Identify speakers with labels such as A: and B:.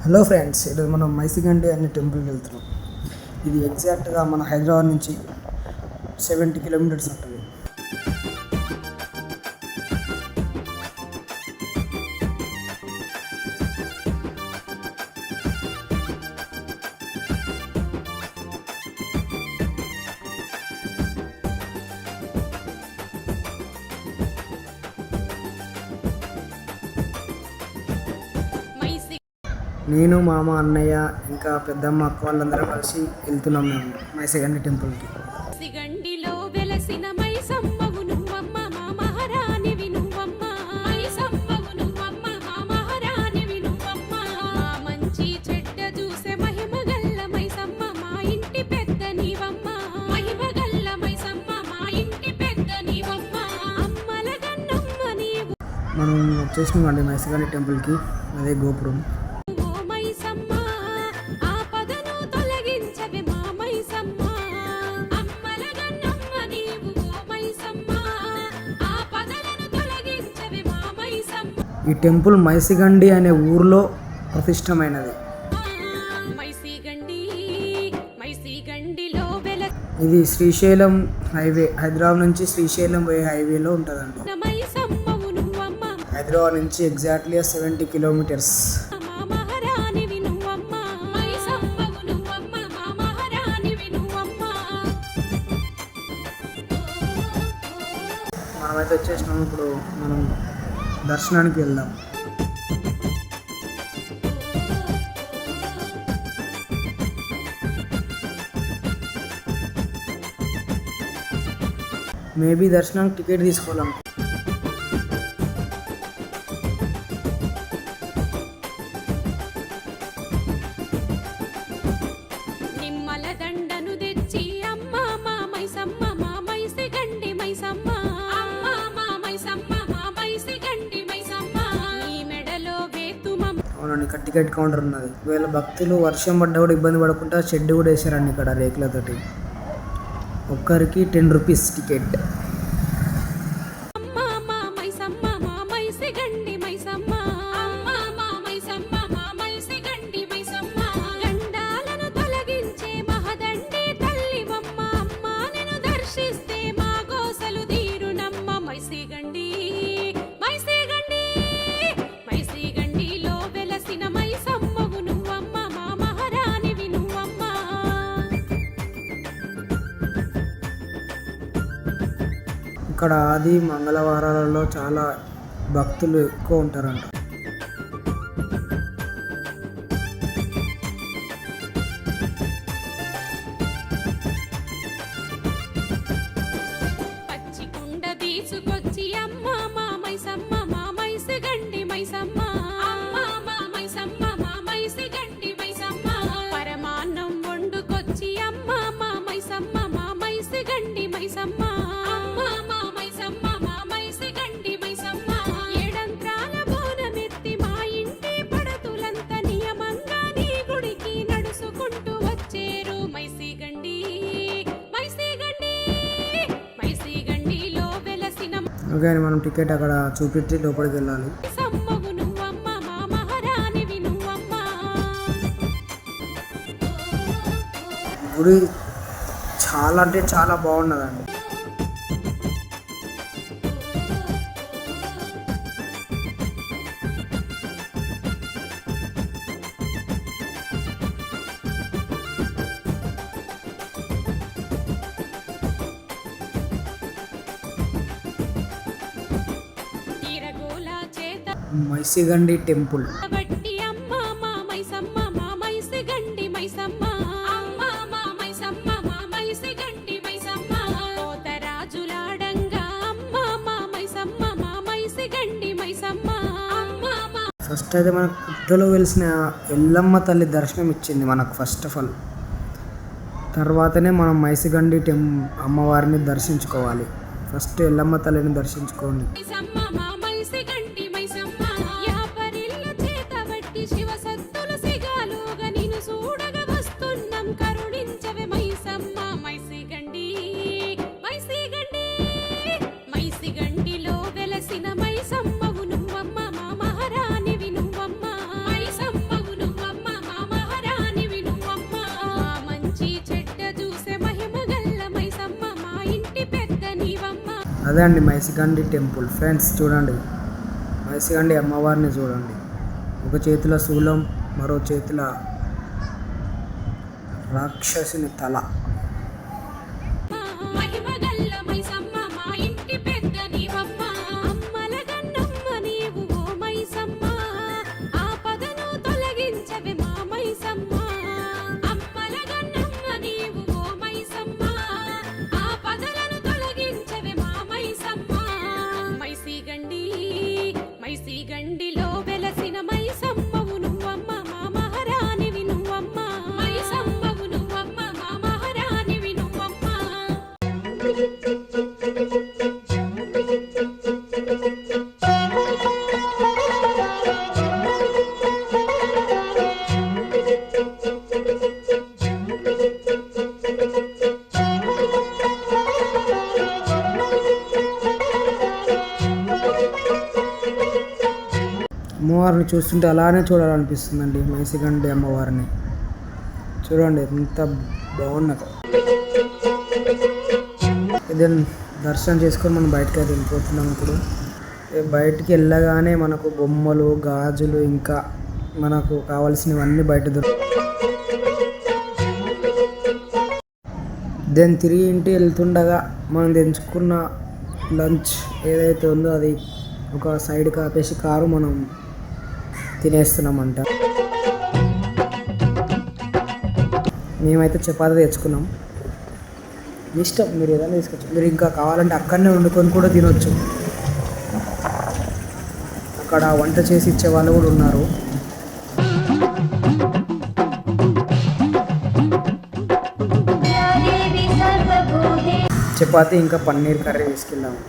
A: Hello friends, ఈరోజు మనం మైసిగండి అనే టెంపుల్కి వెళ్తున్నాం. ఇది ఎగ్జాక్ట్గా మన హైదరాబాద్ నుంచి 70 కిలోమీటర్స్ ఉంటుంది. నేను, మామ, అన్నయ్య, ఇంకా పెద్దమ్మ, అక్క వాళ్ళందరం కలిసి వెళ్తున్నాం మేము మైసిగండి టెంపుల్కి.
B: మైసిగండిలో వెలసిన మైసమ్మవు నువ్వమ్మ మా మహారాణివి నువ్వమ్మ. మైసమ్మవు నువ్వమ్మ మా మహారాణివి నువ్వమ్మ. మా మంచి చెడ్డ చూసే మహిమగల్ల మైసమ్మ మా ఇంటి పెద్ద నీవమ్మ. మహిమగల్ల మైసమ్మ మా ఇంటి పెద్ద నీవమ్మ. అమ్మల గన్నమ్మ నీవు.
A: మనం వచ్చేసినామండి మైసిగండి టెంపుల్కి. అదే గోపురం. ఈ టెంపుల్ మైసిగండి అనే ఊర్లో ప్రతిష్టమైనది. ఇది శ్రీశైలం హైవే, హైదరాబాద్ నుంచి శ్రీశైలం పోయే హైవేలో ఉంటుందండి. హైదరాబాద్ నుంచి ఎగ్జాక్ట్లీ 70 కిలోమీటర్స్. మనమైతే వచ్చేసినాము. ఇప్పుడు మనం దర్శనానికి వెళ్దాం. మేబీ దర్శనానికి టికెట్ తీసుకోలేం. అవునండి, ఇక్కడ టికెట్ కౌంటర్ ఉన్నది. ఒకవేళ భక్తులు వర్షం పడ్డా కూడా ఇబ్బంది పడకుండా షెడ్ కూడా వేసారండి ఇక్కడ రేకులతోటి. ఒక్కరికి 10 రూపీస్ టికెట్. ఇక్కడ ఆది మంగళవారాలలో చాలా భక్తులు ఎక్కువ ఉంటారంట. ఓకే, మనం టికెట్ అక్కడ చూపించి లోపలికి వెళ్ళాలి. గుడి చాలా అంటే చాలా బాగున్నదండి. మైసిగండి టెంపుల్. ఫస్ట్ అయితే మనకు పుట్టలో వెలిసిన ఎల్లమ్మ తల్లి దర్శనం ఇచ్చింది మనకు ఫస్ట్ ఆఫ్ ఆల్. తర్వాతనే మనం మైసిగండి అమ్మవారిని దర్శించుకోవాలి. ఫస్ట్ ఎల్లమ్మ తల్లిని దర్శించుకోండి.
B: మైసమ్మవు నువ్వమ్మ మా మహారాణివి నువ్వమ్మ. మైసమ్మవు నువ్వమ్మ
A: అదే అండి మైసిగండి టెంపుల్. ఫ్రెండ్స్ చూడండి, మైసిగండి అమ్మవారిని చూడండి. ఒక చేతిలో శూలం, మరో చేతిలో రాక్షసుని తల.
B: మహిమగల్ల మైసమ్మ మా ఇంటి పెద్ద నీవమ్మ. అమ్మల గన్నమ్మ నీవు ఓ మైసమ్మ. ఆపదను తొలగించవే మా మైసమ్మ. అమ్మల గన్నమ్మ నీవు ఓ మైసమ్మ. ఆపదలను తొలగించవే మా మైసమ్మ. మైసిగండిలో వెలసిన మైసమ్మవు నువ్వమ్మ. మా మహారాణివి నువ్వమ్మ. మైసమ్మవు నువ్వమ్మ. మా మహారాణివి నువ్వమ్మ.
A: అమ్మవారిని చూస్తుంటే అలానే చూడాలనిపిస్తుందండి. మైసిగండి అమ్మవారిని చూడండి ఎంత బాగున్నదో. ఇది దర్శనం చేసుకొని మనం బయటకి అయితే వెళ్ళిపోతున్నాం. ఇప్పుడు బయటికి వెళ్ళగానే మనకు బొమ్మలు, గాజులు, ఇంకా మనకు కావాల్సినవన్నీ బయట దెన్ తిరిగి ఇంటి వెళ్తుండగా మనం తెంచుకున్న లంచ్ ఏదైతే ఉందో అది ఒక సైడ్కి ఆపేసి కారు మనం తినేస్తున్నామంట. మేమైతే చపాతీ తెచ్చుకున్నాం. మీ ఇష్టం, మీరు ఏదైనా తీసుకోవచ్చు. మీరు ఇంకా కావాలంటే అక్కడనే వండుకొని కూడా తినొచ్చు. అక్కడ వంట చేసి ఇచ్చే వాళ్ళు కూడా ఉన్నారు. చపాతీ ఇంకా పన్నీర్ కర్రీ తీసుకెళ్ళాము.